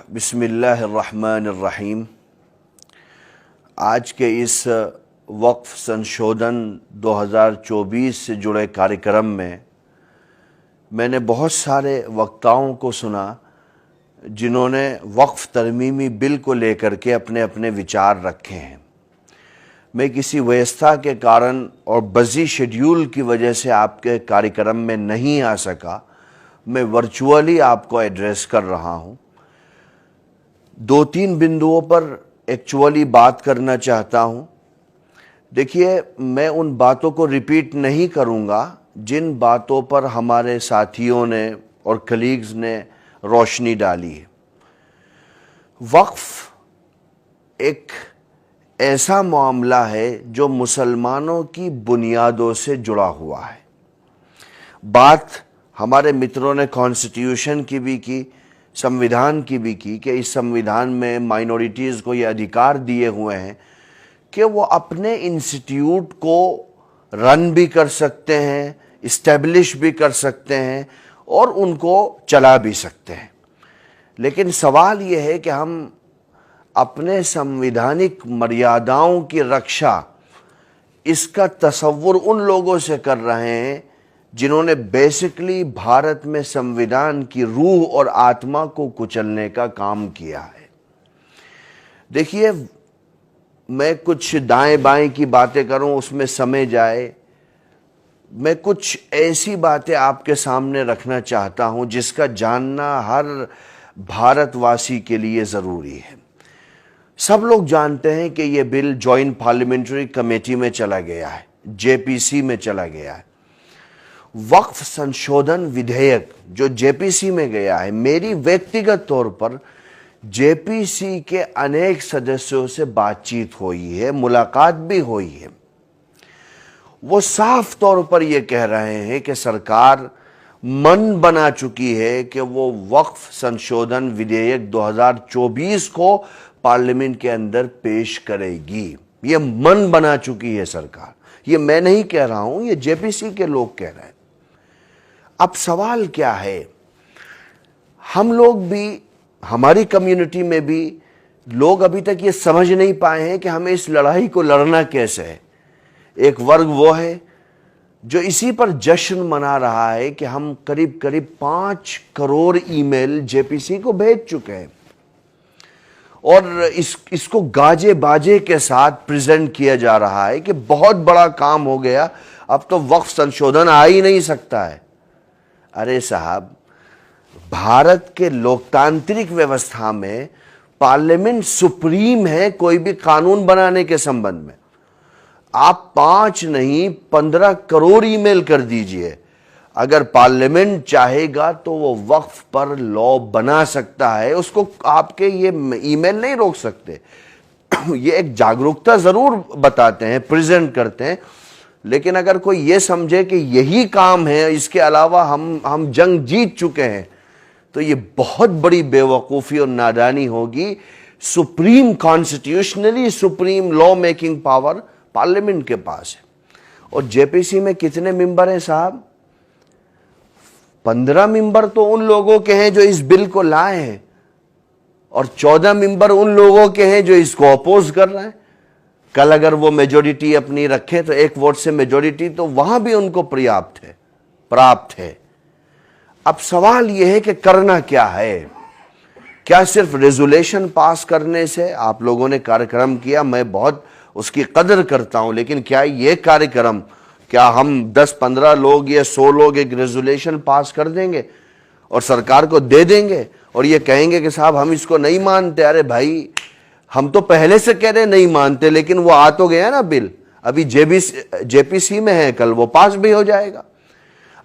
बिस्मिल्लाहिर्रहमानिर्रहीम। आज के इस वक्फ संशोधन 2024 से जुड़े कार्यक्रम में मैंने बहुत सारे वक्ताओं को सुना जिन्होंने वक्फ तरमीमी बिल को लेकर के अपने अपने विचार रखे हैं। मैं किसी व्यवस्था के कारण और बिज़ी शेड्यूल की वजह से आपके कार्यक्रम में नहीं आ सका। मैं वर्चुअली आपको एड्रेस कर रहा हूं। दो तीन बिंदुओं पर एक्चुअली बात करना चाहता हूं। देखिए, मैं उन बातों को रिपीट नहीं करूंगा जिन बातों पर हमारे साथियों ने और कलीग्स ने रोशनी डाली है। वक्फ एक ऐसा मामला है जो मुसलमानों की बुनियादों से जुड़ा हुआ है। बात हमारे मित्रों ने कॉन्स्टिट्यूशन की भी की, संविधान की भी की कि इस संविधान में माइनॉरिटीज़ को ये अधिकार दिए हुए हैं कि वो अपने इंस्टीट्यूट को रन भी कर सकते हैं, इस्टेब्लिश भी कर सकते हैं और उनको चला भी सकते हैं। लेकिन सवाल ये है कि हम अपने संवैधानिक मर्यादाओं की रक्षा इसका तसव्वुर उन लोगों से कर रहे हैं जिन्होंने बेसिकली भारत में संविधान की रूह और आत्मा को कुचलने का काम किया है। देखिए, मैं कुछ दाएं बाएं की बातें करूं उसमें समय जाए। मैं कुछ ऐसी बातें आपके सामने रखना चाहता हूं जिसका जानना हर भारतवासी के लिए ज़रूरी है। सब लोग जानते हैं कि यह बिल जॉइंट पार्लियामेंट्री कमेटी में चला गया है, जेपीसी में चला गया है। वक्फ संशोधन विधेयक जो जेपीसी में गया है, मेरी व्यक्तिगत तौर पर जेपीसी के अनेक सदस्यों से बातचीत हुई है, मुलाकात भी हुई है। वो साफ तौर पर यह कह रहे हैं कि सरकार मन बना चुकी है कि वो वक्फ संशोधन विधेयक 2024 को पार्लियामेंट के अंदर पेश करेगी। ये मन बना चुकी है सरकार। ये मैं नहीं कह रहा हूं, ये जेपीसी के लोग कह रहे हैं। अब सवाल क्या है, हम लोग भी, हमारी कम्युनिटी में भी लोग अभी तक ये समझ नहीं पाए हैं कि हमें इस लड़ाई को लड़ना कैसे है। एक वर्ग वो है जो इसी पर जश्न मना रहा है कि हम करीब करीब 5 करोड़ ईमेल जेपीसी को भेज चुके हैं और इसको गाजे बाजे के साथ प्रेजेंट किया जा रहा है कि बहुत बड़ा काम हो गया, अब तो वक्फ संशोधन आ ही नहीं सकता है। अरे साहब, भारत के लोकतांत्रिक व्यवस्था में पार्लियामेंट सुप्रीम है कोई भी कानून बनाने के संबंध में। आप 5 नहीं 15 करोड़ ईमेल कर दीजिए, अगर पार्लियामेंट चाहेगा तो वो वक्फ पर लॉ बना सकता है। उसको आपके ये ईमेल नहीं रोक सकते। ये एक जागरूकता जरूर बताते हैं, प्रेजेंट करते हैं, लेकिन अगर कोई ये समझे कि यही काम है, इसके अलावा हम जंग जीत चुके हैं, तो ये बहुत बड़ी बेवकूफ़ी और नादानी होगी। Supreme, constitutionally supreme law making power parliament के पास है। और जेपीसी में कितने मेंबर हैं साहब? 15 मेंबर तो उन लोगों के हैं जो इस बिल को लाए हैं और 14 मेंबर उन लोगों के हैं जो इसको अपोज कर रहे हैं। कल अगर वो मेजोरिटी अपनी रखें तो 1 वोट से मेजोरिटी तो वहां भी उनको प्राप्त है। अब सवाल यह है कि करना क्या है। क्या सिर्फ रेजोल्यूशन पास करने से? आप लोगों ने कार्यक्रम किया, मैं बहुत उसकी कदर करता हूं, लेकिन क्या ये कार्यक्रम, क्या हम 10-15 लोग या 100 लोग एक रेजोल्यूशन पास कर देंगे और सरकार को दे देंगे और ये कहेंगे कि साहब हम इसको नहीं मानते? अरे भाई, हम तो पहले से कह रहे नहीं मानते, लेकिन वो आ तो गया ना बिल, अभी जेपीसी में है, कल वो पास भी हो जाएगा।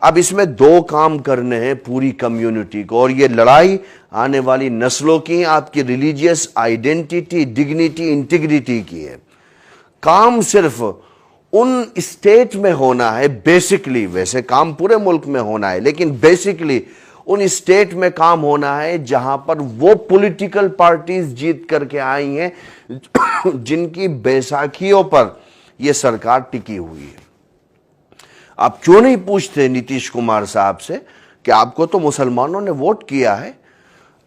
अब इसमें 2 काम करने हैं पूरी कम्युनिटी को, और ये लड़ाई आने वाली नस्लों की, आपकी रिलीजियस आइडेंटिटी, डिग्निटी, इंटीग्रिटी की है। काम सिर्फ उन स्टेट में होना है बेसिकली, वैसे काम पूरे मुल्क में होना है, लेकिन बेसिकली उन स्टेट में काम होना है जहां पर वो पॉलिटिकल पार्टीज जीत करके आई हैं जिनकी बैसाखियों पर यह सरकार टिकी हुई है। आप क्यों नहीं पूछते नीतीश कुमार साहब से कि आपको तो मुसलमानों ने वोट किया है,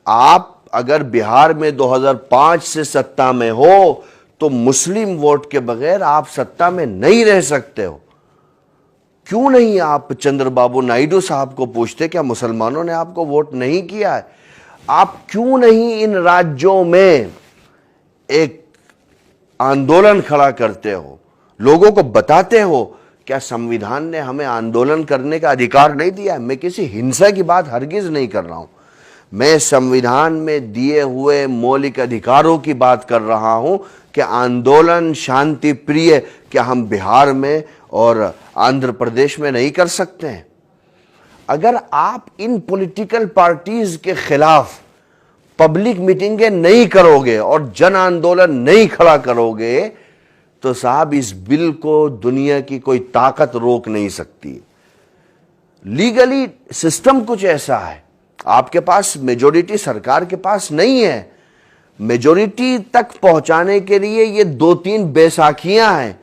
आप अगर बिहार में 2005 से सत्ता में हो तो मुस्लिम वोट के बगैर आप सत्ता में नहीं रह सकते हो। क्यों नहीं आप चंद्रबाबू नायडू साहब को पूछते, क्या मुसलमानों ने आपको वोट नहीं किया है? आप क्यों नहीं इन राज्यों में एक आंदोलन खड़ा करते हो, लोगों को बताते हो? क्या संविधान ने हमें आंदोलन करने का अधिकार नहीं दिया है? मैं किसी हिंसा की बात हरगिज नहीं कर रहा हूं, मैं संविधान में दिए हुए मौलिक अधिकारों की बात कर रहा हूं कि आंदोलन शांति प्रिय क्या हम बिहार में और आंध्र प्रदेश में नहीं कर सकते हैं? अगर आप इन पॉलिटिकल पार्टीज के खिलाफ पब्लिक मीटिंगें नहीं करोगे और जन आंदोलन नहीं खड़ा करोगे तो साहब इस बिल को दुनिया की कोई ताकत रोक नहीं सकती। लीगली सिस्टम कुछ ऐसा है, आपके पास मेजॉरिटी सरकार के पास नहीं है। मेजॉरिटी तक पहुंचाने के लिए ये 2-3 बैसाखियां हैं।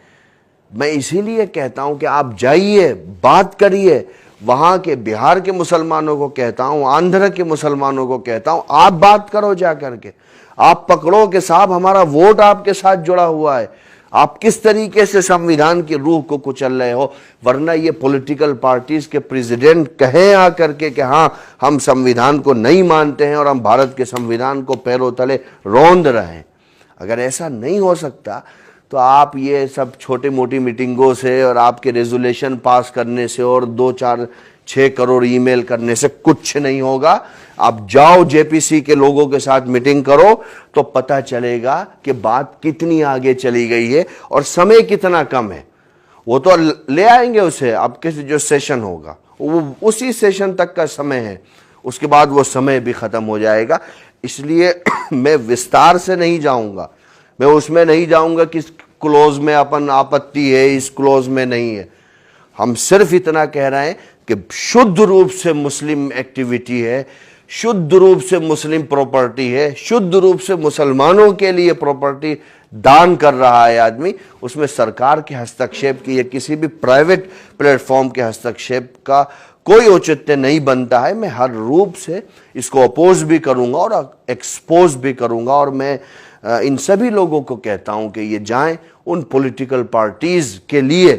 मैं इसीलिए कहता हूं कि आप जाइए, बात करिए, वहां के बिहार के मुसलमानों को कहता हूं, आंध्र के मुसलमानों को कहता हूं, आप बात करो जा करके, आप पकड़ो कि साहब हमारा वोट आपके साथ जुड़ा हुआ है, आप किस तरीके से संविधान की रूह को कुचल रहे हो। वरना ये पॉलिटिकल पार्टीज के प्रेसिडेंट कहें आकर के कि हाँ हम संविधान को नहीं मानते हैं और हम भारत के संविधान को पैरों तले रौंद रहे हैं। अगर ऐसा नहीं हो सकता तो आप ये सब छोटी मोटी मीटिंगों से और आपके रेजोल्यूशन पास करने से और 2-4-6 करोड़ ईमेल करने से कुछ नहीं होगा। आप जाओ जेपीसी के लोगों के साथ मीटिंग करो तो पता चलेगा कि बात कितनी आगे चली गई है और समय कितना कम है। वो तो ले आएंगे उसे, अब किस जो सेशन होगा वो उसी सेशन तक का समय है, उसके बाद वो समय भी खत्म हो जाएगा। इसलिए मैं विस्तार से नहीं जाऊंगा, मैं उसमें नहीं जाऊंगा कि क्लोज में अपन आपत्ति है, इस क्लोज में नहीं है। हम सिर्फ इतना कह रहे हैं कि शुद्ध रूप से मुस्लिम एक्टिविटी है, शुद्ध रूप से मुस्लिम प्रॉपर्टी है, शुद्ध रूप से मुसलमानों के लिए प्रॉपर्टी दान कर रहा है आदमी, उसमें सरकार के हस्तक्षेप की या किसी भी प्राइवेट प्लेटफॉर्म के हस्तक्षेप का कोई औचित्य नहीं बनता है। मैं हर रूप से इसको अपोज भी करूंगा और एक्सपोज भी करूंगा। और मैं इन सभी लोगों को कहता हूं कि ये जाएं उन पॉलिटिकल पार्टीज के लिए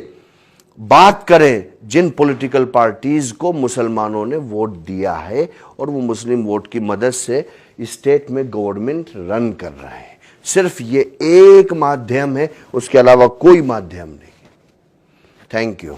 बात करें जिन पॉलिटिकल पार्टीज को मुसलमानों ने वोट दिया है और वो मुस्लिम वोट की मदद से स्टेट में गवर्नमेंट रन कर रहे हैं। सिर्फ ये एक माध्यम है, उसके अलावा कोई माध्यम नहीं। Thank you.